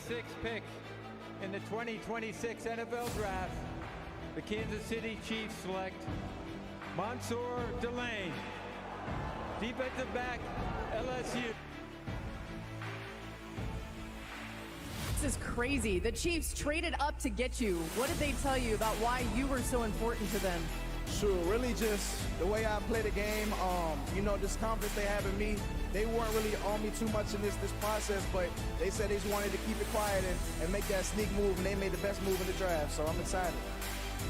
sixth pick in the 2026 NFL Draft, the Kansas City Chiefs select Mansour Delane, defensive back, LSU. This is crazy. The Chiefs traded up to get you. What did they tell you about why you were so important to them? Sure, really just the way I play the game. This confidence they have in me. They weren't really on me too much in this process, but they said they just wanted to keep it quiet and make that sneak move, and they made the best move in the draft, so I'm excited.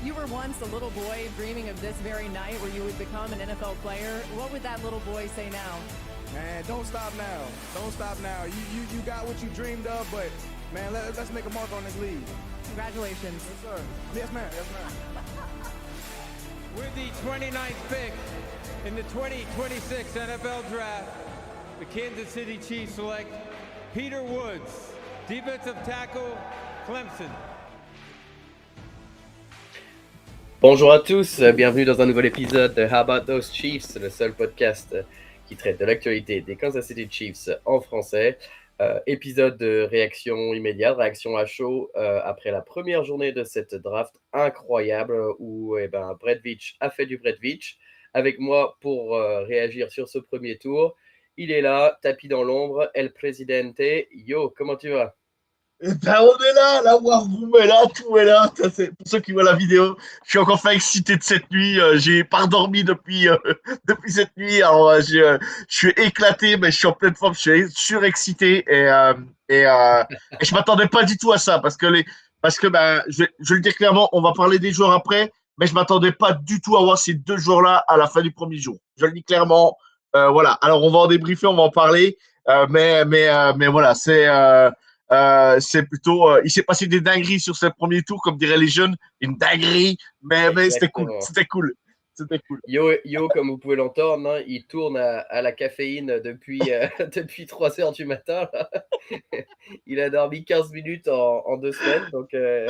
You were once a little boy dreaming of this very night where you would become an NFL player. What would that little boy say now? Man, don't stop now. Don't stop now. You got what you dreamed of, but man, let's make a mark on this league. Congratulations. Yes, sir. Yes, ma'am. Yes, ma'am. With the 29th pick in the 2026 NFL Draft, the Kansas City Chiefs select Peter Woods, defensive tackle, Clemson. Bonjour à tous, bienvenue dans un nouvel épisode de How About Those Chiefs, le seul podcast qui traite de l'actualité des Kansas City Chiefs en français. Épisode de réaction immédiate, réaction à chaud après la première journée de cette draft incroyable où Brett Veach a fait du Brett Veach. Avec moi pour réagir sur ce premier tour, il est là, tapis dans l'ombre, El Presidente. Yo, comment tu vas? On est là, la War Room est là, tout est là. Ça, c'est pour ceux qui voient la vidéo. Je suis encore excité de cette nuit. J'ai pas dormi depuis cette nuit. Alors, je suis éclaté, mais je suis en pleine forme. Je suis surexcité et je m'attendais pas du tout à ça parce que je vais le dire clairement, on va parler des joueurs après, mais je m'attendais pas du tout à voir ces deux joueurs-là à la fin du premier jour. Je le dis clairement. Voilà. Alors, on va en débriefer, on va en parler. Mais voilà, c'est plutôt, il s'est passé des dingueries sur ce premier tour, comme diraient les jeunes, une dinguerie, mais c'était cool, c'était cool. Yo, comme vous pouvez l'entendre, hein, il tourne à la caféine depuis 3 heures du matin. Là. Il a dormi 15 minutes en 2 semaines, donc il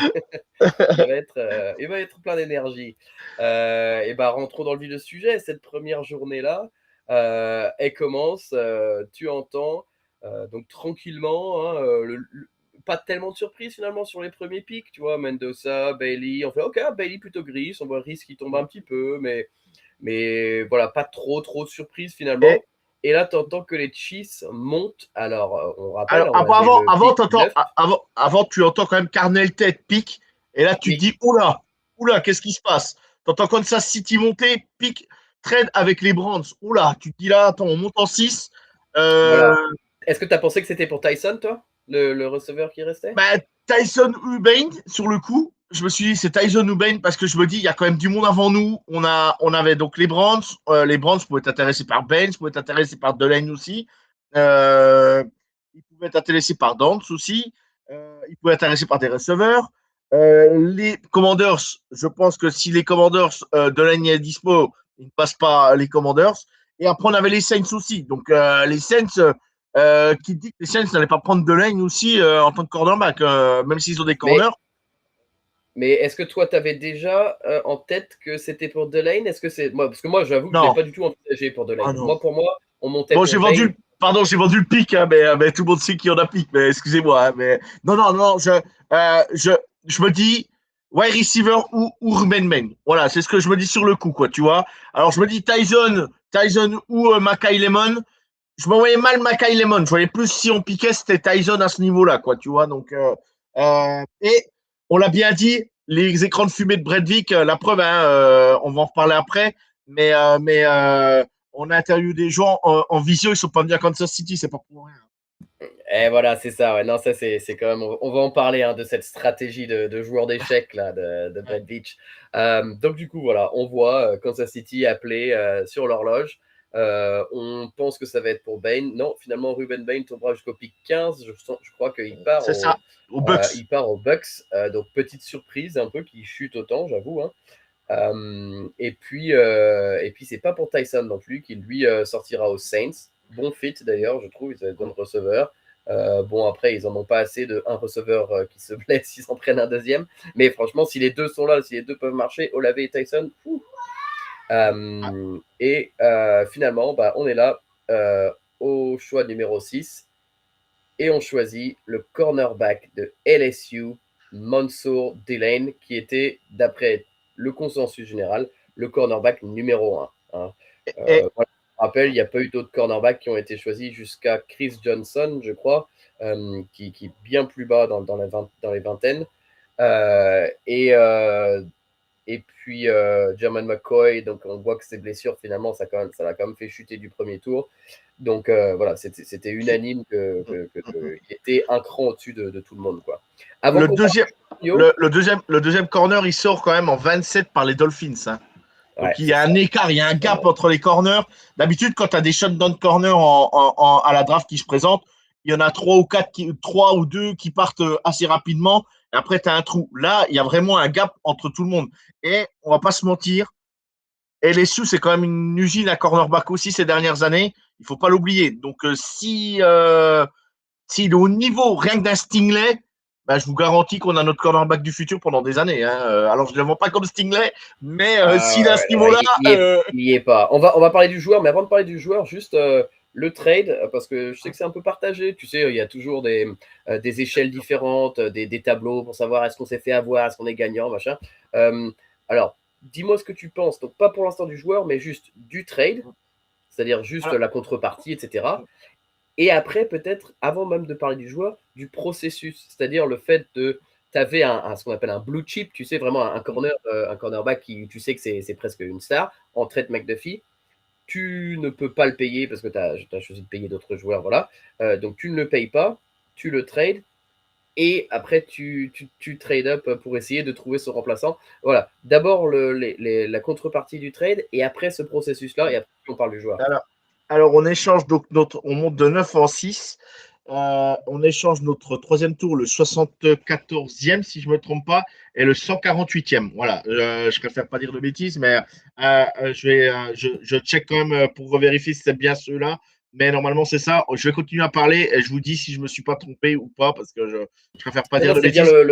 va être plein d'énergie. Rentrons dans le vif du sujet. Cette première journée-là, elle commence, tu entends. Donc tranquillement, pas tellement de surprise finalement sur les premiers pics, tu vois, Mendoza, Bailey, on fait ok, Bailey plutôt gris, on voit Reese qui tombe un petit peu, mais voilà, pas trop de surprise finalement. Et là, tu entends que les Chiefs montent. Alors, on rappelle. Alors, avant, tu entends quand même Carnell Tate pique. Et là, tu te dis, oula, qu'est-ce qui se passe? Tu entends Kansas City monter, pique, trade avec les Browns. Oula, tu te dis là, attends, on monte en 6. Voilà. Est-ce que tu as pensé que c'était pour Tyson, toi, le receveur qui restait? Tyson Ubane, sur le coup, je me suis dit c'est Tyson Ubane parce que je me dis il y a quand même du monde avant nous. On avait donc les Browns. Les Browns pouvaient être intéressés par Baines, pouvaient être intéressés par Delane aussi. Ils pouvaient être intéressés par Dance aussi. Ils pouvaient être intéressés par des receveurs. Les Commanders, je pense que si les Commanders Delane est dispo, ils ne passent pas les Commanders. Et après on avait les Saints aussi. Donc les Saints. Qui dit que les Saints n'allaient pas prendre Delane aussi en tant que cornerback, même s'ils ont des corners. Mais est-ce que toi, tu avais déjà en tête que c'était pour Delane? Est-ce que c'est moi, parce que moi, j'avoue que je n'ai pas du tout envisagé pour Delane. Pour moi, on montait. Bon, j'ai vendu le pic, hein, mais tout le monde sait qui en a pic. Mais excusez-moi, hein, mais non, je me dis wide receiver ou Ruben Main. Voilà, c'est ce que je me dis sur le coup, quoi, tu vois. Alors je me dis Tyson ou Mackay Lemon. Je me voyais mal Mackay Lemon. Je voyais plus si on piquait, c'était Tyson à ce niveau-là, quoi, tu vois. Donc, et on l'a bien dit, les écrans de fumée de Brett Veach, la preuve, hein, on va en reparler après, mais on a interviewé des gens en visio, ils sont pas venus à Kansas City, c'est pas pour rien. Et voilà, c'est ça. Ouais. Non, ça, c'est quand même. On va en parler hein, de cette stratégie de joueur d'échecs là, de Brett Veach. Donc, du coup, voilà, on voit Kansas City appelé sur l'horloge. On pense que ça va être pour Bain. Non, finalement, Ruben Bain tombera jusqu'au pick 15. Je crois qu'il part, aux Bucks. Il part aux Bucks. Donc, petite surprise un peu qui chute autant, j'avoue. Hein. Et puis, c'est pas pour Tyson non plus, qui lui sortira aux Saints. Bon fit d'ailleurs, je trouve. Ils avaient besoin de receveurs. Après, ils en ont pas assez de un receveur qui se blesse, ils en prennent un deuxième. Mais franchement, si les deux sont là, si les deux peuvent marcher, Olave et Tyson, finalement, on est là au choix numéro 6. et ont choisi le cornerback de LSU, Mansour Delane, qui était, d'après le consensus général, le cornerback numéro 1. Hein. Et, Voilà. Je rappelle, il n'y a pas eu d'autres cornerbacks qui ont été choisis jusqu'à Chris Johnson, je crois, qui est bien plus bas dans les vingtaines. Et puis German McCoy, donc on voit que ses blessures, finalement, ça l'a quand même fait chuter du premier tour. Donc voilà, c'était unanime qu'il était un cran au-dessus de tout le monde. Quoi. Avant le deuxième corner, il sort quand même en 27 par les Dolphins. Hein. Donc ouais, il y a un écart, il y a un gap entre les corners. D'habitude, quand tu as des shutdown corners à la draft qui se présentent, il y en a 3 ou 2 qui partent assez rapidement. Et après, tu as un trou. Là, il y a vraiment un gap entre tout le monde. Et on va pas se mentir, LSU, c'est quand même une usine à cornerback aussi ces dernières années. Il faut pas l'oublier. Donc, s'il est au niveau rien que d'un Stingley, je vous garantis qu'on a notre cornerback du futur pendant des années. Hein. Alors, je ne le vends pas comme Stingley, mais s'il est à ce niveau-là. Il n'y est pas. On va parler du joueur, mais avant de parler du joueur, juste le trade, parce que je sais que c'est un peu partagé. Tu sais, il y a toujours des échelles différentes, des tableaux pour savoir est-ce qu'on s'est fait avoir, est-ce qu'on est gagnant, machin. Alors, dis-moi ce que tu penses. Donc, pas pour l'instant du joueur, mais juste du trade, c'est-à-dire juste la contrepartie, etc. Et après, peut-être, avant même de parler du joueur, du processus, c'est-à-dire le fait de. Tu avais ce qu'on appelle un blue chip, tu sais, vraiment un cornerback qui, tu sais que c'est presque une star, en trade McDuffie. Tu ne peux pas le payer parce que tu as choisi de payer d'autres joueurs, voilà. Donc tu ne le payes pas, tu le trades, et après tu trade up pour essayer de trouver son remplaçant. Voilà. D'abord la contrepartie du trade, et après ce processus-là, et après on parle du joueur. Alors, on échange donc on monte de 9 en 6. On échange notre troisième tour, le 74e, si je ne me trompe pas, et le 148e. Voilà, je préfère pas dire de bêtises, mais je check quand même pour vérifier si c'est bien ceux-là. Mais normalement, c'est ça. Je vais continuer à parler et je vous dis si je ne me suis pas trompé ou pas, parce que je préfère pas dire de bêtises. C'est bien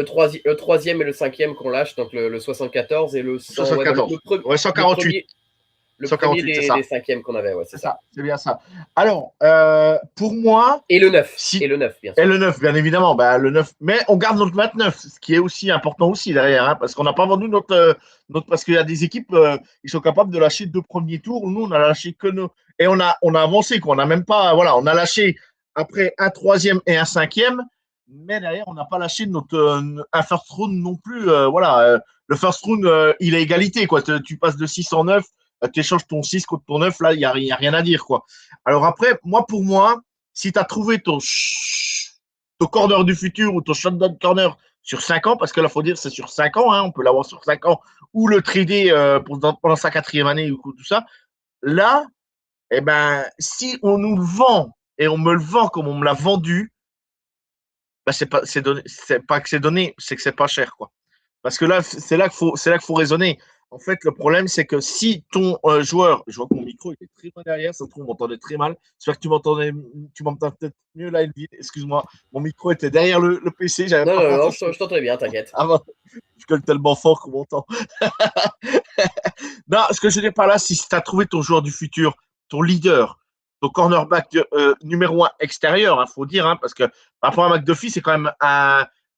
le troisième et le cinquième qu'on lâche, donc le 74 et le 148. Le 148, des cinquièmes qu'on avait, ouais, c'est ça. C'est bien ça. Alors, pour moi. Et le 9. Et le 9, bien sûr. Et le 9, bien évidemment. Le 9. Mais on garde notre 29, ce qui est aussi important aussi derrière, hein, parce qu'on n'a pas vendu notre. Parce qu'il y a des équipes, ils sont capables de lâcher 2 premiers tours. Nous, on a lâché que nos. Et on a avancé, quoi. On n'a même pas. Voilà, on a lâché après un 3e et un 5e. Mais derrière, on n'a pas lâché un first round non plus. Le first round, il est égalité, quoi. Tu passes de 6 en 9. Tu échanges ton 6 contre ton 9, là, il n'y a rien à dire, quoi. Alors après, pour moi, si tu as trouvé ton corner du futur ou ton shotdown corner sur 5 ans, parce que là, il faut dire c'est sur 5 ans, hein, on peut l'avoir sur 5 ans, ou le trader pendant sa 4e année ou tout ça, là, si on nous le vend et on me le vend comme on me l'a vendu, c'est pas que c'est donné, c'est que c'est pas cher, quoi. Parce que là, c'est là qu'il faut raisonner. En fait, le problème, c'est que si ton joueur, je vois que mon micro était très loin derrière, ça se trouve, on m'entendait très mal. J'espère que tu m'entends peut-être mieux là, Elvin. Excuse-moi, mon micro était derrière le PC. Non, je t'entends bien, t'inquiète. Je gueule tellement fort qu'on m'entend. Non, ce que je veux dire par là, si tu as trouvé ton joueur du futur, ton leader, ton cornerback numéro 1 extérieur, il faut dire, hein, parce que par rapport à McDuffie, c'est quand même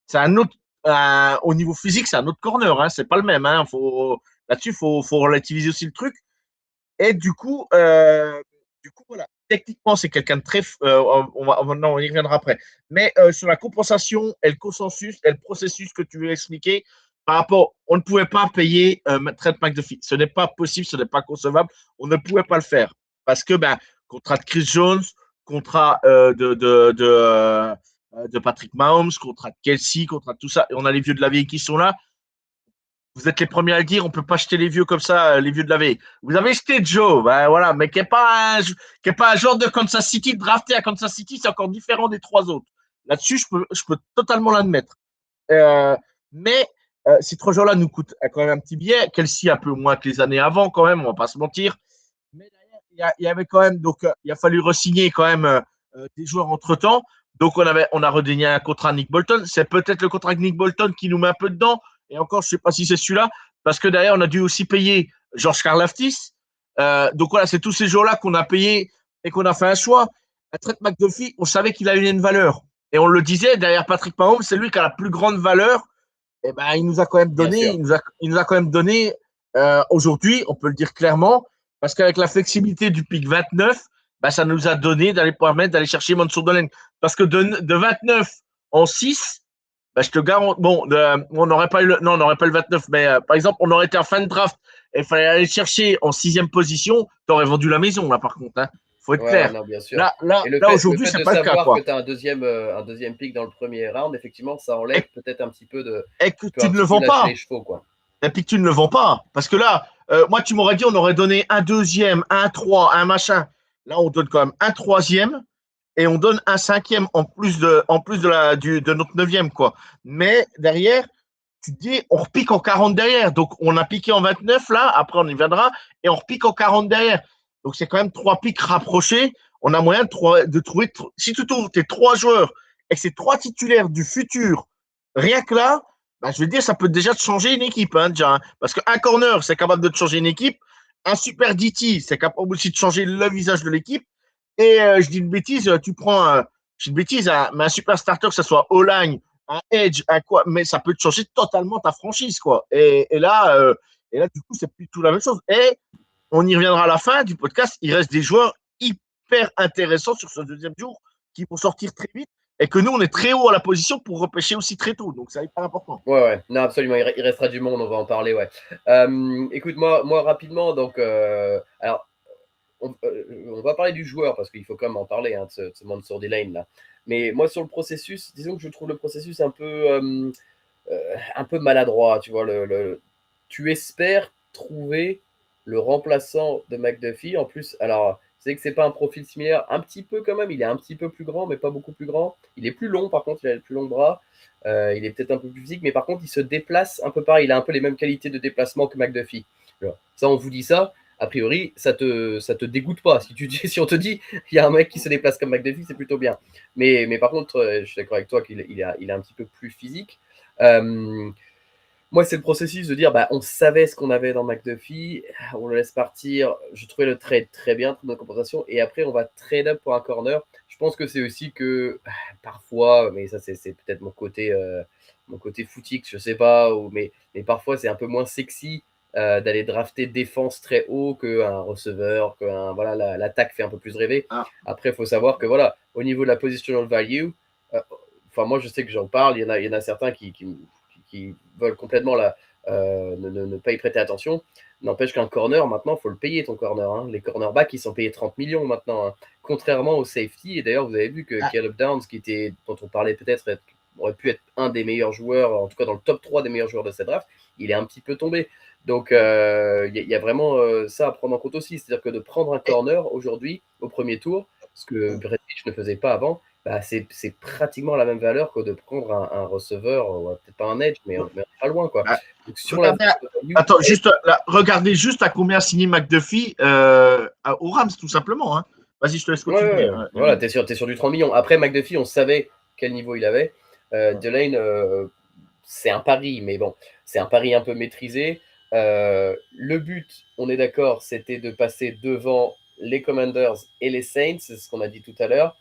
c'est un autre. Au niveau physique, c'est un autre corner, hein, c'est pas le même. Hein, là-dessus, faut relativiser aussi le truc. Et du coup, voilà. Techniquement, c'est quelqu'un de très. On y reviendra après. Mais sur la compensation et le consensus et le processus que tu veux expliquer, par rapport, on ne pouvait pas payer Trent McDuffie. Ce n'est pas possible, ce n'est pas concevable. On ne pouvait pas le faire parce que contrat de Chris Jones, contrat de Patrick Mahomes, contrat de Kelsey, contrat de tout ça. Et on a les vieux de la vieille qui sont là. Vous êtes les premiers à le dire, on ne peut pas jeter les vieux comme ça, les vieux de la vieille. Vous avez jeté Joe, voilà, mais qui n'est pas un joueur de Kansas City, drafté à Kansas City, c'est encore différent des 3 autres. Là-dessus, je peux totalement l'admettre. Mais ces 3 joueurs-là nous coûtent quand même un petit billet. Kelsey un peu moins que les années avant, quand même, on ne va pas se mentir. Mais derrière, il y avait quand même, donc il a fallu re-signer quand même des joueurs entre-temps. Donc, on a redonné un contrat à Nick Bolton. C'est peut-être le contrat de Nick Bolton qui nous met un peu dedans. Et encore, je ne sais pas si c'est celui-là, parce que derrière, on a dû aussi payer George Karlaftis. Donc voilà, c'est tous ces jours-là qu'on a payé et qu'on a fait un choix. À Trent McDuffie, on savait qu'il avait une valeur. Et on le disait, derrière Patrick Mahomes, c'est lui qui a la plus grande valeur. Et ben, il nous a quand même donné, il nous a quand même donné aujourd'hui, on peut le dire clairement, parce qu'avec la flexibilité du pick 29, ben, ça nous a donné d'aller permettre d'aller chercher Mansour Delaine. Parce que de 29 en 6, ben, je te garantis, bon, on n'aurait pas eu non, on n'aurait pas eu le 29, mais par exemple, on aurait été en fin de draft et il fallait aller chercher en 6e position, tu aurais vendu la maison, là, par contre. Hein. Faut être clair. Non, bien sûr. Là aujourd'hui, c'est pas le cas. Le fait de savoir que tu as un deuxième pick dans le premier round, effectivement, ça enlève peut-être un petit peu de. Et que tu ne le vends pas. Les chevaux, quoi. Et puis que tu ne le vends pas. Parce que là, moi, tu m'aurais dit, on aurait donné un deuxième, un 3, un machin. Là, on donne quand même un troisième et on donne un cinquième en plus de notre 9e, quoi. Mais derrière, tu te dis, on repique en 40 derrière. Donc, on a piqué en 29, là. Après, on y viendra. Et on repique en 40 derrière. Donc, c'est quand même 3 pics rapprochés. On a moyen de trouver. Si tu trouves tes 3 joueurs et que c'est 3 titulaires du futur, rien que là, bah, je veux dire, ça peut déjà te changer une équipe. Hein, déjà, hein. Parce qu'un corner, c'est capable de te changer une équipe. Un super DT, c'est capable aussi de changer le visage de l'équipe. Et je dis une bêtise, tu prends je dis une bêtise, mais un super starter, que ce soit O-line, un edge, un quoi, mais ça peut te changer totalement ta franchise, quoi. Et là, du coup, c'est plus tout la même chose. Et on y reviendra à la fin du podcast. Il reste des joueurs hyper intéressants sur ce deuxième jour qui vont sortir très vite et que nous, on est très haut à la position pour repêcher aussi très tôt. Donc, c'est hyper important. Ouais. Non, absolument. Il restera du monde. On va en parler, ouais. Écoute, moi rapidement, donc, alors, on va parler du joueur parce qu'il faut quand même en parler, hein, de ce Mansour Delaine, là. Mais moi, sur le processus, disons que je trouve le processus un peu maladroit. Tu vois, tu espères trouver le remplaçant de McDuffie. En plus, alors, c'est que c'est pas un profil similaire, un petit peu quand même. Il est un petit peu plus grand, mais pas beaucoup plus grand. Il est plus long, par contre, il a le plus long bras. Il est peut-être un peu plus physique, mais par contre, il se déplace un peu pareil. Il a un peu les mêmes qualités de déplacement que McDuffie. Alors, ça, on vous dit ça. A priori, ça te dégoûte pas. Si on te dit il y a un mec qui se déplace comme McDuffie, c'est plutôt bien. Mais par contre, je suis d'accord avec toi qu'il est un petit peu plus physique. Moi, c'est le processus de dire, on savait ce qu'on avait dans McDuffie, on le laisse partir. Je trouvais le trade très bien, très bonne compensation. Et après, on va trade up pour un corner. Je pense que c'est aussi que parfois, mais ça, c'est peut-être mon côté footique, je sais pas, mais parfois, c'est un peu moins sexy d'aller drafter défense très haut qu'un receveur, voilà, l'attaque fait un peu plus rêver. Après, il faut savoir que voilà, au niveau de la positional value, moi, je sais que j'en parle, il y en a certains qui veulent complètement ne pas y prêter attention. N'empêche qu'un corner, maintenant, il faut le payer, ton corner. Hein. Les cornerbacks, ils sont payés 30 millions maintenant. Hein. Contrairement au safety. Et d'ailleurs, vous avez vu que Caleb Downs, dont on parlait peut-être, aurait pu être un des meilleurs joueurs, en tout cas dans le top 3 des meilleurs joueurs de cette draft, il est un petit peu tombé. Donc, il y a vraiment ça à prendre en compte aussi. C'est-à-dire que de prendre un corner aujourd'hui, au premier tour, ce que Brett Veach ne faisait pas avant, c'est pratiquement la même valeur que de prendre un receveur, peut-être pas un edge, mais pas loin, quoi. Donc, regardez juste à combien a signé McDuffie aux Rams, tout simplement. Hein. Vas-y, je te laisse continuer. Voilà, t'es sur du 30 millions. Après, McDuffie, on savait quel niveau il avait. Delaine, c'est un pari, mais bon, c'est un pari un peu maîtrisé. Le but, on est d'accord, c'était de passer devant les Commanders et les Saints, c'est ce qu'on a dit tout à l'heure.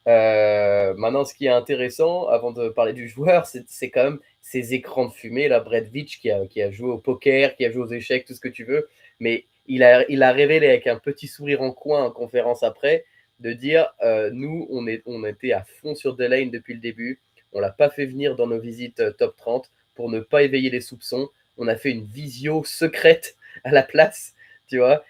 Maintenant, ce qui est intéressant, avant de parler du joueur, c'est quand même ces écrans de fumée. Là, Brett Veach qui a joué au poker, qui a joué aux échecs, tout ce que tu veux, mais il a révélé avec un petit sourire en coin en conférence après, de dire nous, on était à fond sur Delaine depuis le début. On l'a pas fait venir dans nos visites top 30 pour ne pas éveiller les soupçons. On a fait une visio secrète à la place, tu vois.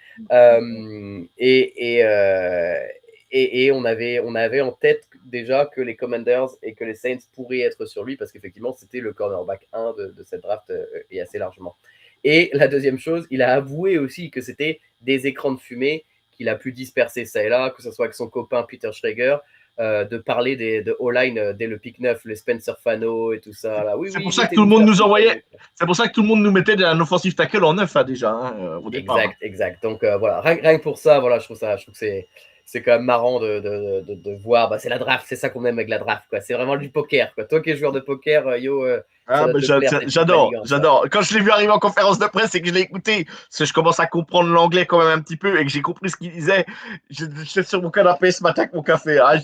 Et on avait en tête déjà que les Commanders et que les Saints pourraient être sur lui parce qu'effectivement, c'était le cornerback 1 de cette draft et assez largement. Et la deuxième chose, il a avoué aussi que c'était des écrans de fumée qu'il a pu disperser ça et là, que ce soit avec son copain Peter Schrager, de parler de O-line dès le pick 9, les Spencer Fano et tout ça. Là. C'est pour ça que tout le monde nous envoyait. C'est pour ça que tout le monde nous mettait un offensive tackle en 9 déjà au départ. Exact. Donc voilà, rien que pour ça, voilà, je trouve que c'est quand même marrant de voir. Bah, c'est la draft, c'est ça qu'on aime avec la draft, quoi. C'est vraiment du poker, quoi. Toi qui es joueur de poker, Yo, ça Ah, doit bah, te plaire, cette petite j'adore, manigance, ça. j'adore. Quand je l'ai vu arriver en conférence de presse et que je l'ai écouté, parce que je commence à comprendre l'anglais quand même un petit peu et que j'ai compris ce qu'il disait, j'étais sur mon canapé ce matin avec mon café. Ah,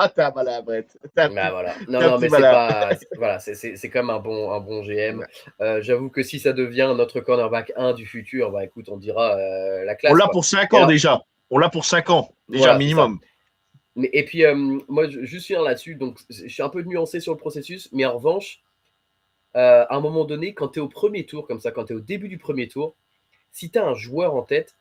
t'es un malin, Brett. Bah voilà. Non, T'es un non, petit mais c'est malin. pas. Voilà, c'est comme un bon GM. J'avoue que si ça devient notre cornerback 1 du futur, bah écoute, on dira la On classe, l'a quoi. pour 5 Et ans alors, déjà. On l'a pour 5 ans, déjà voilà, c'est ça. minimum. Et puis, moi, juste finir là-dessus, donc je suis un peu nuancé sur le processus, mais en revanche, à un moment donné, quand tu es au premier tour, comme ça, quand tu es au début du premier tour, si tu as un joueur en tête,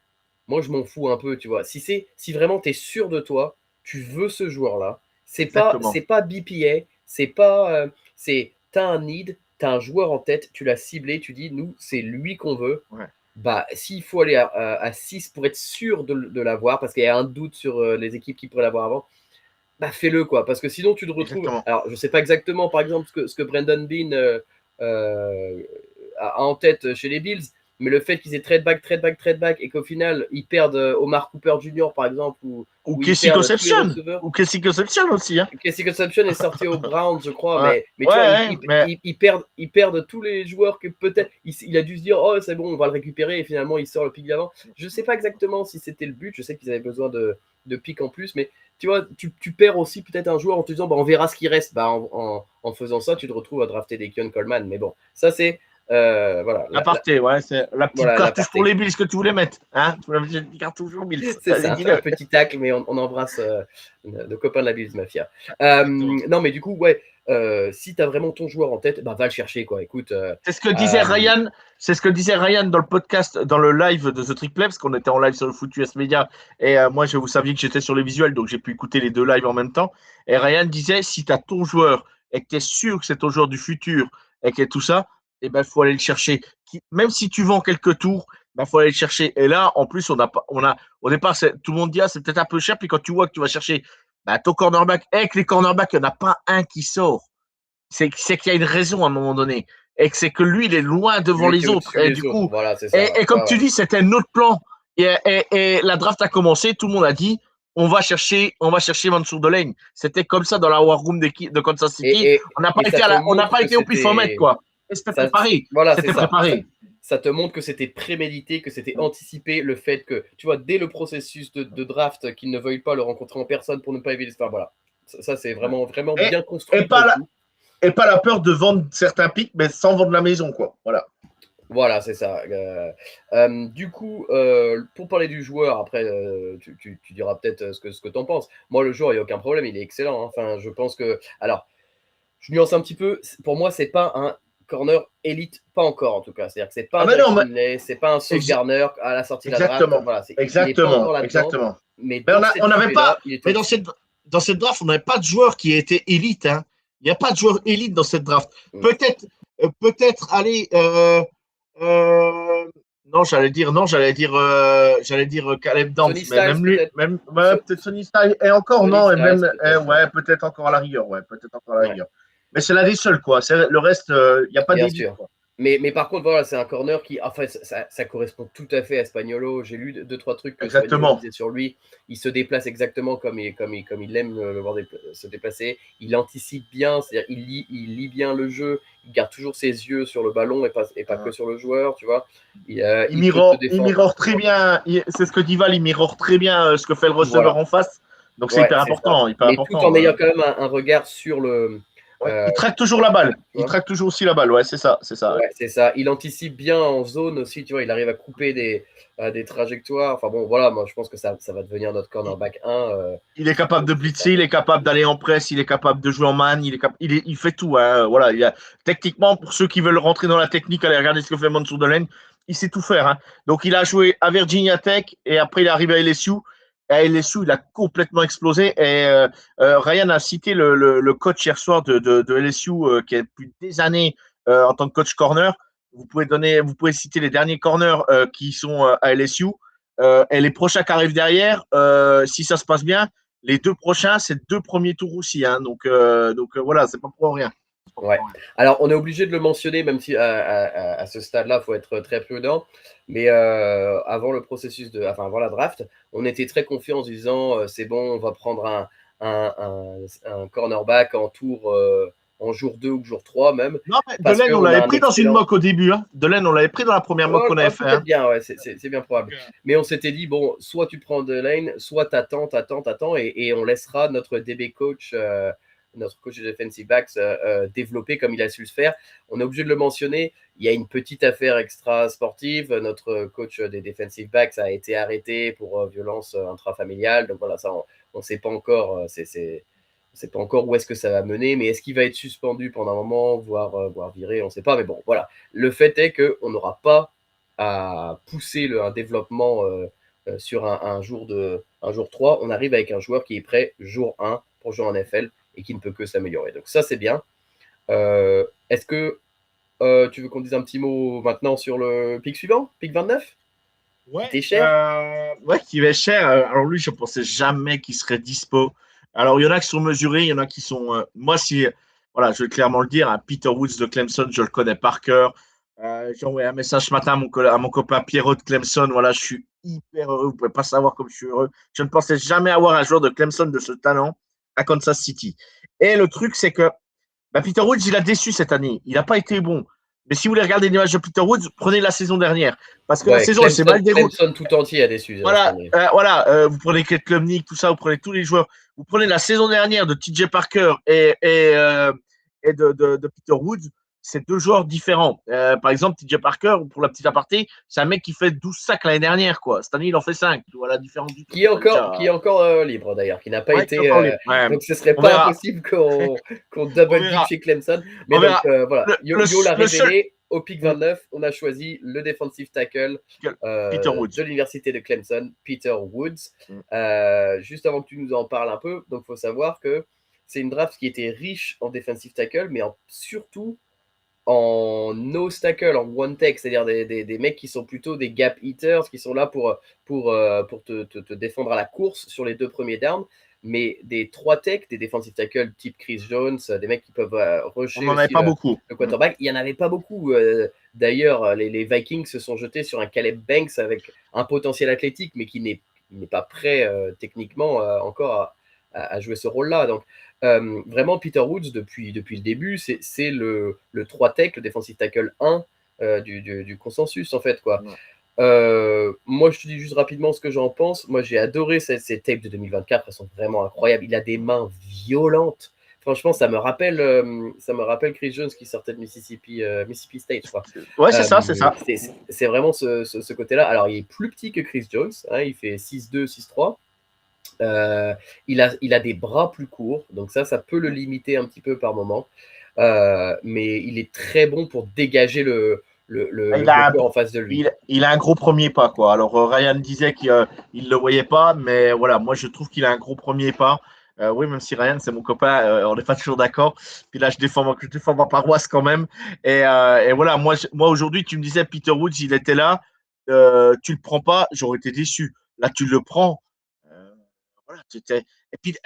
moi, je m'en fous un peu, tu vois. Si vraiment tu es sûr de toi, tu veux ce joueur-là, Exactement. c'est pas BPA, c'est pas. Tu as un need, tu as un joueur en tête, tu l'as ciblé, tu dis, nous, c'est lui qu'on veut. Ouais. Bah, s'il faut aller à 6 pour être sûr de l'avoir, parce qu'il y a un doute sur les équipes qui pourraient l'avoir avant, bah fais-le, quoi. Parce que sinon, tu te retrouves. Exactement. Alors, je sais pas exactement, par exemple, ce que Brandon Bean euh, a en tête chez les Bills, mais le fait qu'ils aient trade back, et qu'au final, ils perdent Omar Cooper Jr., par exemple, Ou ou ils Casey perdent tous les Conception. receveurs. Ou Casey Conception aussi. Hein. Casey Conception est sorti au Browns, je crois, Ouais, mais tu vois, ouais, mais ils perdent tous les joueurs que peut-être. Il a dû se dire, oh, c'est bon, on va le récupérer, et finalement, il sort le pic d'avant. Je sais pas exactement si c'était le but, je sais qu'ils avaient besoin de pics en plus, mais tu vois, tu perds aussi peut-être un joueur en te disant, bah, on verra ce qui reste. Bah, en faisant ça, tu te retrouves à drafter des Keon Coleman. Mais bon, ça, c'est. Voilà. l'aparté, ouais, c'est la petite Voilà, cartouche l'aparté. pour les Bills que tu voulais mettre. Hein, tu voulais mettre une petite cartouche pour Bills. C'est ça, Dis-le. un petit tacle, mais on embrasse nos copains de la Bills Mafia. Exactement. Non, mais du coup, ouais, si tu as vraiment ton joueur en tête, bah, va le chercher, quoi. Écoute. C'est ce que disait Ryan. C'est ce que disait Ryan dans le podcast, dans le live de The Trick Play, parce qu'on était en live sur le Foot US Media. Et moi, vous saviez que j'étais sur les visuels, donc j'ai pu écouter les deux lives en même temps. Et Ryan disait, si tu as ton joueur et que tu es sûr que c'est ton joueur du futur et que tout ça, eh ben, faut aller le chercher. Même si tu vends quelques tours, ben, faut aller le chercher. Et là, en plus, au départ, tout le monde dit, ah, c'est peut-être un peu cher. Puis quand tu vois que tu vas chercher ben, ton cornerback, et que les cornerbacks, il n'y en a pas un qui sort. C'est qu'il y a une raison à un moment donné. Et que c'est que lui, il est loin devant Lui, les t'es autres. au-dessus Et des du autres. coup, Voilà, c'est ça. et comme Ouais, tu ouais. dis, c'était un autre plan. Et la draft a commencé, tout le monde a dit, on va chercher Mansour Delaine. C'était comme ça dans la War Room de Kansas City. On n'a pas Et ça te on n'a montre pas que été au pifomètre, c'était. quoi. Et c'était préparé. Voilà, C'était c'est ça. préparé. Ça te montre que c'était prémédité, que c'était anticipé, le fait que, tu vois, dès le processus de draft, qu'ils ne veuillent pas le rencontrer en personne pour ne pas éviter l'histoire. Voilà. Ça c'est vraiment, vraiment Et, bien construit. et, pas la, et pas la peur de vendre certains pics, mais sans vendre la maison, quoi. Voilà. Voilà, c'est ça. Du coup, pour parler du joueur, après, tu diras peut-être ce que tu en penses. Moi, le joueur, il n'y a aucun problème, il est excellent. Hein. Enfin, je pense que. Alors, je nuance un petit peu. Pour moi, c'est pas un corner élite, pas encore en tout cas. C'est-à-dire que c'est pas un Jack Finlay, c'est pas un Sauce Garner à la sortie de la draft. Voilà, il n'est pas encore là-dedans. Exactement. Mais on n'avait pas. Mais dans cette draft, on n'avait pas de joueur qui était élite. Hein. Il n'y a pas de joueur élite dans cette draft. Peut-être aller. J'allais dire Caleb Dance, mais même lui, peut-être Sonny Styles et encore Sonny non, et Styles, même ouais, peut-être encore à la rigueur, rigueur. Mais c'est l'un des seuls, quoi. Le reste, il n'y a pas d'élite, quoi. Mais par contre, voilà, c'est un corner qui, en fait, ça correspond tout à fait à Spaniolo. J'ai lu 2-3 trucs que Spaniolo disait sur lui. Il se déplace exactement comme il aime le voir se déplacer. Il anticipe bien, c'est-à-dire il lit bien le jeu. Il garde toujours ses yeux sur le ballon et pas que sur le joueur, tu vois. Il mirror très bien. C'est ce que dit Val, il mirror très bien ce que fait le receveur en face. Donc c'est hyper important. Tout en ayant quand même un regard sur le. Il traque toujours la balle. Il traque toujours aussi la balle. Ouais, c'est ça. Ouais, c'est ça. Il anticipe bien en zone aussi. Tu vois, il arrive à couper des trajectoires. Enfin bon, voilà. Moi, je pense que ça va devenir notre cornerback 1. Il est capable de blitzer. Il est capable d'aller en presse. Il est capable de jouer en man. Il fait tout. Hein. Voilà. Techniquement, pour ceux qui veulent rentrer dans la technique, allez regarder ce que fait Mansour Delaine. Il sait tout faire. Hein. Donc, il a joué à Virginia Tech et après, il est arrivé à LSU. Et LSU, il a complètement explosé. Et Ryan a cité le coach hier soir de LSU qui a depuis des années en tant que coach corner. Vous pouvez citer les derniers corners qui sont à LSU. Et les prochains qui arrivent derrière, si ça se passe bien, les 2 prochains, c'est 2 premiers tours aussi. Hein. Donc voilà, c'est pas pour rien. Ouais. Alors, on est obligé de le mentionner, même si à ce stade-là, il faut être très prudent. Mais avant le processus avant la draft, on était très confiants en se disant c'est bon, on va prendre un cornerback en jour 2 ou jour 3 même. Non, mais Parce Delaine, on qu'on a l'avait un pris dans une excellent. mock au début. Hein. Delaine, on l'avait pris dans la première mock qu'on avait fait. Peut-être Hein. bien, ouais, c'est bien probable. Mais on s'était dit, bon, soit tu prends Delane, soit t'attends, et on laissera notre DB coach, notre coach de defensive backs, développer comme il a su le faire. On est obligé de le mentionner. Il y a une petite affaire extra sportive. Notre coach des defensive backs a été arrêté pour violence intrafamiliale. Donc voilà, ça, on ne sait pas encore. On ne sait pas encore où est-ce que ça va mener, mais est-ce qu'il va être suspendu pendant un moment, voire viré, on ne sait pas. Mais bon, voilà. Le fait est qu'on n'aura pas à pousser un développement sur un jour 3. On arrive avec un joueur qui est prêt jour 1 pour jouer en NFL et qui ne peut que s'améliorer. Donc ça, c'est bien. Est-ce que tu veux qu'on dise un petit mot maintenant sur le pick suivant, pick 29? Ouais, Qui était cher. ouais, qui va être cher. Alors lui, je ne pensais jamais qu'il serait dispo. Alors, il y en a qui sont mesurés, il y en a qui sont. Moi, si. Voilà, je vais clairement le dire. Hein, Peter Woods de Clemson, je le connais par cœur. J'ai envoyé un message ce matin à mon copain Pierrot de Clemson. Voilà, je suis hyper heureux. Vous ne pouvez pas savoir comme je suis heureux. Je ne pensais jamais avoir un joueur de Clemson de ce talent à Kansas City. Et le truc, c'est que Peter Woods, il a déçu cette année. Il n'a pas été bon. Mais si vous voulez regarder l'image de Peter Woods, prenez la saison dernière. Parce que la saison, Clemson, c'est mal déroulé. Clemson tout entier a déçu. Voilà, vous prenez Kate Klubnik, tout ça, vous prenez tous les joueurs. Vous prenez la saison dernière de TJ Parker et de Peter Woods, c'est deux joueurs différents. Par exemple, TJ Parker, pour la petite aparté, c'est un mec qui fait 12 sacs l'année dernière. Quoi. Cette année, il en fait 5. Voilà la différence du tout. Qui est encore libre d'ailleurs, qui n'a pas été. Ouais. Donc ce serait pas impossible qu'on double dip chez Clemson. Mais donc voilà, Yo l'a révélé. Au pick 29, on a choisi le defensive tackle de l'université de Clemson, Peter Woods. Juste avant que tu nous en parles un peu, donc il faut savoir que c'est une draft qui était riche en defensive tackle, mais surtout en nose tackle, en one tech, c'est-à-dire des mecs qui sont plutôt des gap eaters, qui sont là pour te défendre à la course sur les 2 premiers downs, mais des 3 tech, des defensive tackles type Chris Jones, des mecs qui peuvent rusher. On n'en avait pas beaucoup. Le quarterback, il n'y en avait pas beaucoup. D'ailleurs, les Vikings se sont jetés sur un Caleb Banks avec un potentiel athlétique, mais qui n'est pas prêt techniquement encore à jouer ce rôle-là. Donc, vraiment, Peter Woods, depuis le début, c'est le 3 tech, le defensive tackle 1 du consensus, en fait, quoi. Moi, je te dis juste rapidement ce que j'en pense. Moi, j'ai adoré ces tapes de 2024. Elles sont vraiment incroyables. Il a des mains violentes. Franchement, ça me rappelle Chris Jones qui sortait de Mississippi State, je crois. Ouais, c'est ça. C'est vraiment ce côté-là. Alors, il est plus petit que Chris Jones. Hein, il fait 6'2", 6'3". Il a des bras plus courts, donc ça peut le limiter un petit peu par moment. Mais il est très bon pour dégager le bloqueur en face de lui. Il a un gros premier pas, quoi. Alors, Ryan disait qu'il ne le voyait pas, mais voilà, moi, je trouve qu'il a un gros premier pas. Oui, même si Ryan, c'est mon copain, on n'est pas toujours d'accord. Puis là, je défends ma paroisse quand même. Et voilà, moi aujourd'hui, tu me disais, Peter Woods, il était là. Tu le prends pas, j'aurais été déçu. Là, tu le prends. Voilà, et puis,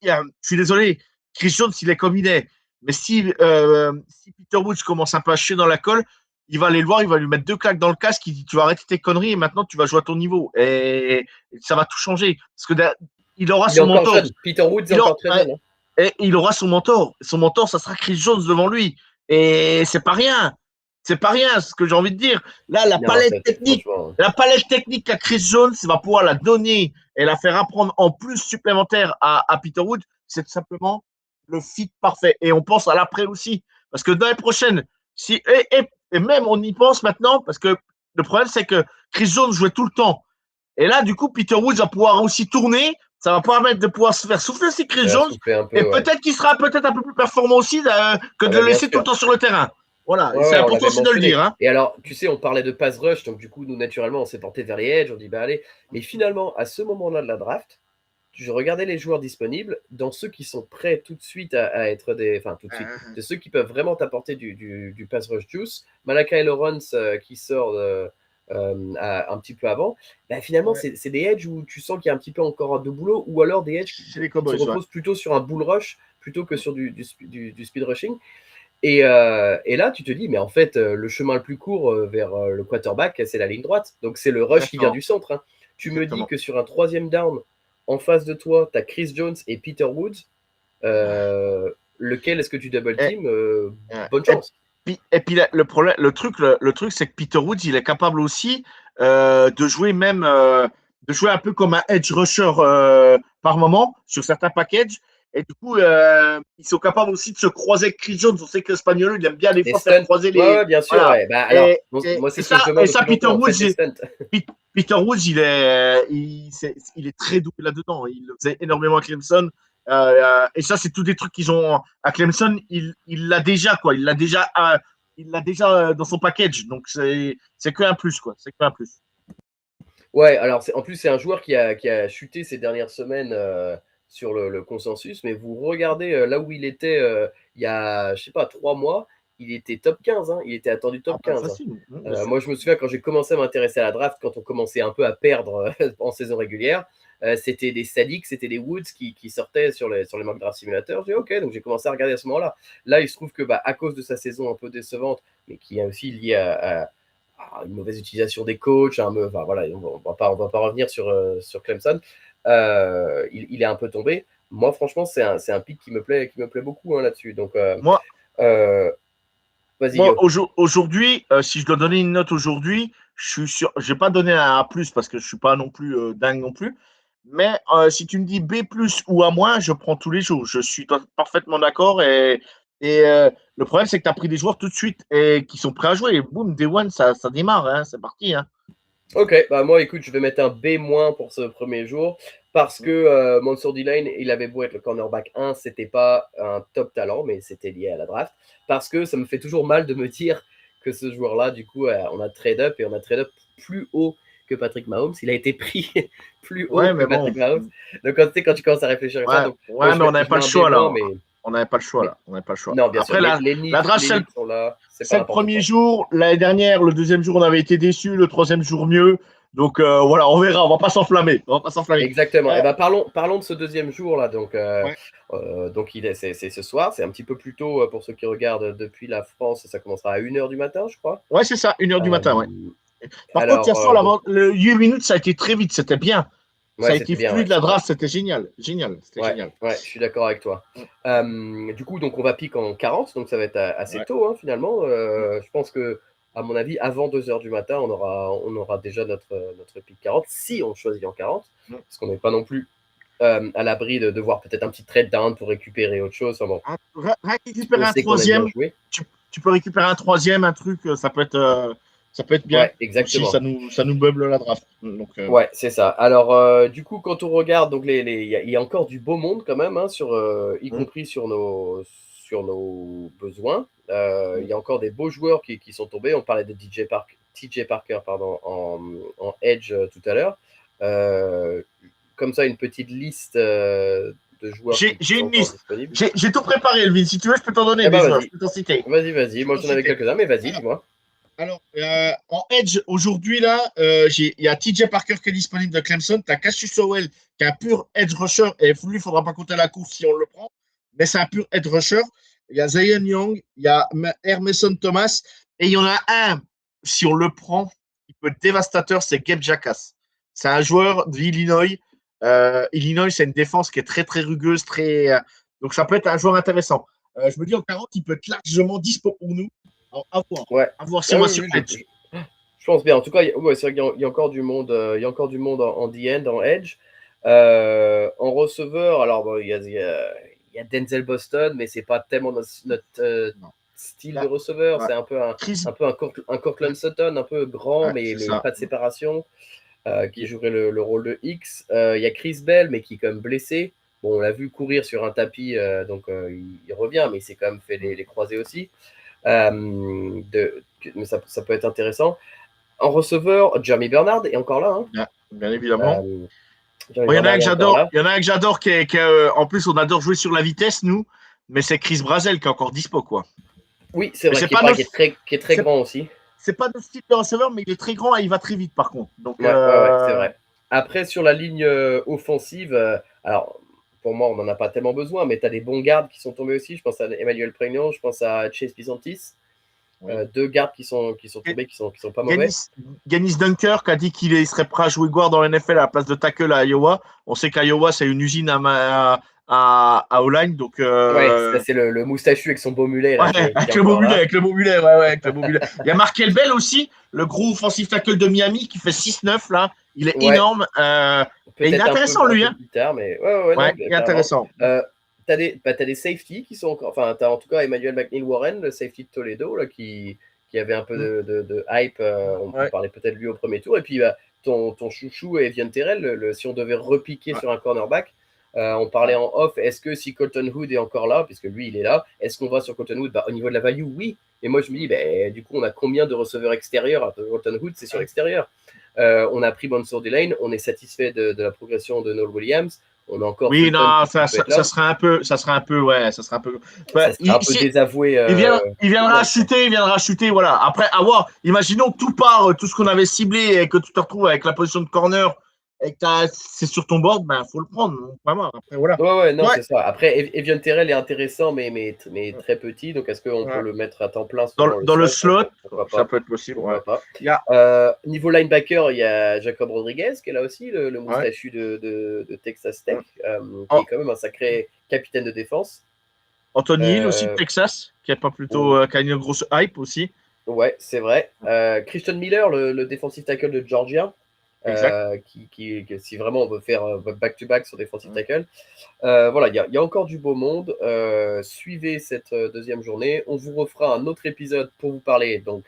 je suis désolé, Chris Jones, il est comme il est. Mais si Peter Woods commence un peu à chier dans la colle, il va aller le voir, il va lui mettre 2 claques dans le casque, il dit tu vas arrêter tes conneries et maintenant tu vas jouer à ton niveau. Et ça va tout changer. Parce que il aura son mentor. Peter Woods est encore très jeune. Et il aura son mentor. Son mentor, ça sera Chris Jones devant lui. Et c'est pas rien. C'est pas rien, ce que j'ai envie de dire. Là, la palette technique qu'a Chris Jones va pouvoir la donner et la faire apprendre en plus supplémentaire à Peter Woods. C'est tout simplement le fit parfait. Et on pense à l'après aussi. Parce que dans l'année prochaine, et même on y pense maintenant, parce que le problème, c'est que Chris Jones jouait tout le temps. Et là, du coup, Peter Woods va pouvoir aussi tourner. Ça va permettre de pouvoir se faire souffler aussi Chris Jones. Peut-être qu'il sera peut-être un peu plus performant aussi que de le laisser tout le temps sur le terrain. Voilà, c'est important aussi de le dire. Hein. Et alors, tu sais, on parlait de pass rush, donc du coup, nous, naturellement, on s'est porté vers les edges, on dit, allez. Mais finalement, à ce moment-là de la draft, je regardais les joueurs disponibles, dans ceux qui sont prêts tout de suite à être de ceux qui peuvent vraiment t'apporter du pass rush juice. Malachi Lawrence qui sort un petit peu avant, finalement, c'est des edges où tu sens qu'il y a un petit peu encore de boulot, ou alors des edges qui se reposent plutôt sur un bull rush plutôt que sur du speed rushing. Et là, tu te dis, mais en fait, le chemin le plus court vers le quarterback, c'est la ligne droite. Donc, c'est le rush qui vient Exactement. du centre. Hein. Tu me dis Exactement. que sur un 3e down, en face de toi, tu as Chris Jones et Peter Woods. Lequel est-ce que tu double Et, team Bonne et chance. puis le truc, c'est que Peter Woods, il est capable aussi de jouer de jouer un peu comme un edge rusher par moment sur certains packages. Et du coup, ils sont capables aussi de se croiser avec Chris Jones. On sait que l'Espagnol, il aime bien des Les fois faire stunts. croiser Ouais, les. ouais, bien sûr. Voilà. Ouais. Bah, alors, moi, Et c'est ce que je demande depuis Peter longtemps, en fait, Woods, les stunts. Peter Woods, il est très doué là-dedans. Il le faisait énormément à Clemson. Et ça, c'est tous des trucs qu'ils ont à Clemson. Il l'a déjà, quoi. Il l'a déjà dans son package. Donc, c'est que un plus, quoi. C'est que un plus. Ouais, alors en plus, c'est un joueur qui a chuté ces dernières semaines sur le consensus, mais vous regardez là où il était il y a, je sais pas, 3 mois, il était top 15, hein, il était attendu Ah, top bah, 15. Hein. facile. Bien sûr. Moi, je me souviens quand j'ai commencé à m'intéresser à la draft, quand on commençait un peu à perdre en saison régulière, c'était des Sadiq, c'était des Woods qui sortaient sur les mock draft simulateurs. J'ai dit ok, donc j'ai commencé à regarder à ce moment-là. Là, il se trouve que à cause de sa saison un peu décevante, mais qui est aussi liée à une mauvaise utilisation des coachs, enfin, voilà, on va pas revenir sur Clemson. Il est un peu tombé. Moi, franchement, c'est un pick qui me plaît beaucoup hein, là-dessus. Donc, Moi, vas-y, moi Yo. aujourd'hui, si je dois donner une note aujourd'hui, je suis sûr. Je vais pas donner un A+, parce que je suis pas non plus dingue non plus. Mais si tu me dis B+ ou A-, je prends tous les jours. Je suis parfaitement d'accord. Et le problème, c'est que tu as pris des joueurs tout de suite et qui sont prêts à jouer. Et boum, Day One, ça démarre. Hein, c'est parti. Hein. Ok, moi, écoute, je vais mettre un B- pour ce premier jour parce que Mansour D-Lane, il avait beau être le cornerback 1, c'était pas un top talent, mais c'était lié à la draft. Parce que ça me fait toujours mal de me dire que ce joueur-là, du coup, on a trade up et on a trade up plus haut que Patrick Mahomes. Il a été pris plus haut Ouais, que mais bon. Patrick Mahomes. Donc, quand tu commences à réfléchir à ça, donc, Ouais, mais on n'avait je pas mets le un choix là. B-, mais, On n'avait pas le choix mais là. On n'avait pas le choix. non, bien sûr, Après, les la draft, needs sont là, c'est c'est pas le n'importe premier quoi. jour. L'année dernière, le deuxième jour, on avait été déçus. Le troisième jour, mieux. Donc voilà, on verra. On va pas s'enflammer. On va pas s'enflammer. Exactement. Euh, Et parlons de ce deuxième jour là. ouais. Donc c'est ce soir. C'est un petit peu plus tôt pour ceux qui regardent depuis la France. Ça commencera à 1h du matin, je crois. Ouais, c'est ça, 1h du matin. Ouais. Euh, Par contre, hier soir, donc, le 8 minutes, ça a été très vite. C'était bien. Ça ouais, a c'était été bien. Ouais, fluide, la ouais, draft. C'était génial. Génial. C'était ouais, génial. ouais, je suis d'accord avec toi. Du coup, donc on va pique en 40, donc ça va être assez Ouais. tôt hein, finalement. Je pense que, à mon avis, avant 2h du matin, on aura déjà notre pique 40, si on choisit en 40, parce qu'on n'est pas non plus à l'abri de voir peut-être un petit trade down pour récupérer autre chose. Enfin, bon, Récupérer on un sait qu'on aime bien troisième. jouer. Tu peux récupérer un troisième, un truc. Ça peut être bien. Ouais, exactement. Aussi, ça nous meuble la draft. Donc, Ouais, c'est ça. Alors, du coup, quand on regarde, donc il y a encore du beau monde quand même, hein, y compris sur nos besoins. Il y a encore des beaux joueurs qui sont tombés. On parlait de TJ Parker pardon, en edge tout à l'heure. Comme ça, une petite liste de joueurs qui j'ai sont une encore liste. disponibles. J'ai tout préparé, Elvin. Si tu veux, je peux t'en donner Eh des ben, joueurs. vas-y. Je peux t'en citer. Vas-y. Moi, j'en avais quelques-uns, mais vas-y, dis-moi. Alors, en edge, aujourd'hui, là, il y a TJ Parker qui est disponible de Clemson. Tu as Cassius Howell qui est un pur edge rusher. Et lui, il ne faudra pas compter la course si on le prend. Mais c'est un pur edge rusher. Il y a Zion Young, il y a Mason Thomas. Et il y en a un, si on le prend, il peut être dévastateur, c'est Gabe Jacas. C'est un joueur d'Illinois. Illinois, c'est une défense qui est très, très rugueuse. Donc, ça peut être un joueur intéressant. Je me dis, en 40, il peut être largement dispo pour nous. Alors, Ouais. à voir si on va sur edge. Je pense bien. En tout cas, ouais, c'est vrai qu'il y a encore du monde, il y a encore du monde en D-end, en edge. En receveur, alors bon, il y a Denzel Boston, mais c'est pas tellement notre style de receveur. Ouais. C'est un peu un Courtland Sutton, un peu grand, mais pas de séparation, qui jouerait le rôle de X. Il y a Chris Bell, mais qui est quand même blessé. Bon, on l'a vu courir sur un tapis, donc il revient, mais il s'est quand même fait les croisés aussi. Mais ça peut être intéressant. En receveur, Jeremy Bernard est encore là. Hein. Bien évidemment. Il y en a un que j'adore, en plus, on adore jouer sur la vitesse, nous, mais c'est Chris Brazel qui est encore dispo, quoi. Oui, c'est vrai, qui est très grand aussi. C'est pas de style de receveur, mais il est très grand et il va très vite, par contre. Donc, ouais, c'est vrai. Après, sur la ligne offensive, alors, pour moi, on n'en a pas tellement besoin, mais tu as des bons gardes qui sont tombés aussi. Je pense à Emmanuel Pregnon, je pense à Chase Pisantis. Oui. 2 gardes qui sont tombés, qui sont pas mauvais. Ganis Dunker qui a dit qu'il serait prêt à jouer guard dans la NFL à la place de tackle à Iowa. On sait qu'Iowa, c'est une usine à O-line. Donc, Ouais, ça, c'est le moustachu avec son beau mulet. Là, ouais, avec le beau mulet, avec le beau mulet, avec le beau mulet. Il y a Markel Bell aussi, le gros offensive tackle de Miami qui fait 6'9 là. Il est énorme. Et il est intéressant, lui. Hein. Tard, mais ouais, il est intéressant. T'as des safety qui sont encore. Enfin, t'as en tout cas Emmanuel McNeil-Warren, le safety de Toledo, là, qui avait un peu de hype. On peut parler peut-être de lui au premier tour. Et puis, ton chouchou Evian Terrell, si on devait repiquer sur un cornerback, on parlait en off, est-ce que si Colton Hood est encore là, puisque lui, il est là, est-ce qu'on va sur Colton Hood? Au niveau de la value, oui. Et moi, je me dis, du coup, on a combien de receveurs extérieurs? Colton Hood, c'est sur l'extérieur. On a pris Mansour Delane, on est satisfait de la progression de Noel Williams. On a encore. Oui, non, ça serait un peu, ça serait un peu désavoué. Il viendra chuter, voilà. Après, imaginons que tout part, tout ce qu'on avait ciblé et que tu te retrouves avec la position de corner et que c'est sur ton board, faut le prendre. Vraiment. Après, voilà. Ouais, c'est ça. Après, Evian Terrell est intéressant, mais très petit. Donc, est-ce qu'on peut le mettre à temps plein dans le slot? Ça peut être possible. Niveau linebacker, il y a Jacob Rodriguez qui est là aussi, le moustachu de Texas Tech, qui est quand même un sacré capitaine de défense. Anthony Hill aussi de Texas, qui a une grosse hype aussi. Ouais, c'est vrai. Christian Miller, le defensive tackle de Georgia. Qui si vraiment on veut faire back-to-back sur defensive tackle. Voilà, il y a encore du beau monde. Suivez cette deuxième journée. On vous refera un autre épisode pour vous parler donc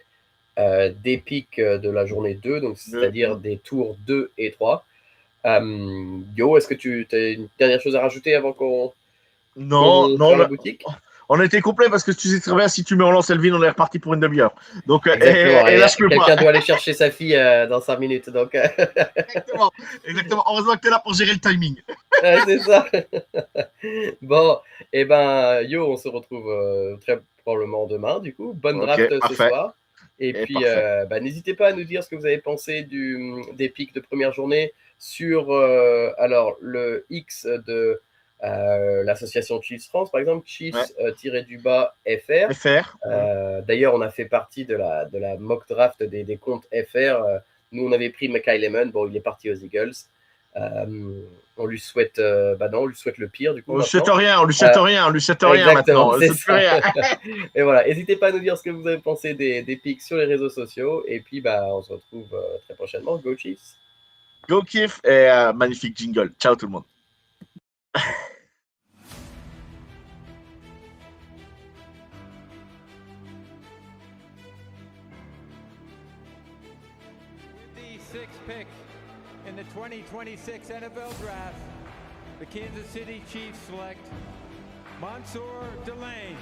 des pics de la journée 2, donc c'est-à-dire des tours 2 et 3. Yo, est-ce que tu as une dernière chose à rajouter avant qu'on non, la boutique? On était complet parce que tu sais très bien, si tu me relances Elvin, on est reparti pour une demi-heure. Donc, et là, je peux pas. Quelqu'un doit aller chercher sa fille dans 5 minutes. Donc... Exactement. Heureusement que tu es là pour gérer le timing. C'est ça. Bon, on se retrouve très probablement demain, du coup. Bonne draft ce soir. Et puis, n'hésitez pas à nous dire ce que vous avez pensé des pics de première journée sur le X de l'association Chiefs France, par exemple, Chiefs-FR. D'ailleurs, on a fait partie de la mock draft des comptes FR. Nous, on avait pris Mackay Lemon. Bon, il est parti aux Eagles. On lui souhaite, on lui souhaite le pire, du coup. On lui souhaite rien maintenant. Et voilà, n'hésitez pas à nous dire ce que vous avez pensé des pics sur les réseaux sociaux. Et puis, on se retrouve très prochainement. Go Chiefs! Go Chiefs et magnifique jingle. Ciao tout le monde. Sixth pick in the 2026 NFL Draft, the Kansas City Chiefs select Mansour Delane,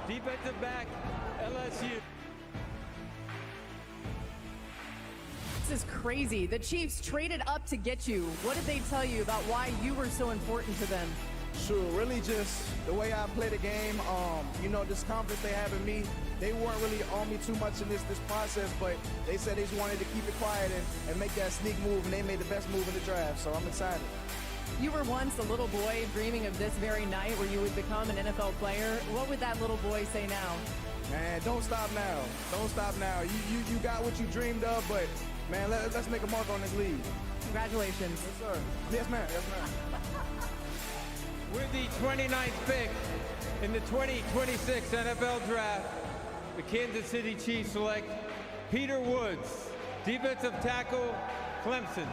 defensive back, LSU. This is crazy. The Chiefs traded up to get you. What did they tell you about why you were so important to them? Sure, really just the way I play the game. This confidence they have in me, they weren't really on me too much in this process, but they said they just wanted to keep it quiet and make that sneak move, and they made the best move in the draft, so I'm excited. You were once a little boy dreaming of this very night where you would become an NFL player. What would that little boy say now? Man, don't stop now. Don't stop now. You got what you dreamed of, but man, let's make a mark on this league. Congratulations. Yes, sir. Yes, ma'am. Yes, ma'am. With the 29th pick in the 2026 NFL Draft, the Kansas City Chiefs select Peter Woods, defensive tackle, Clemson.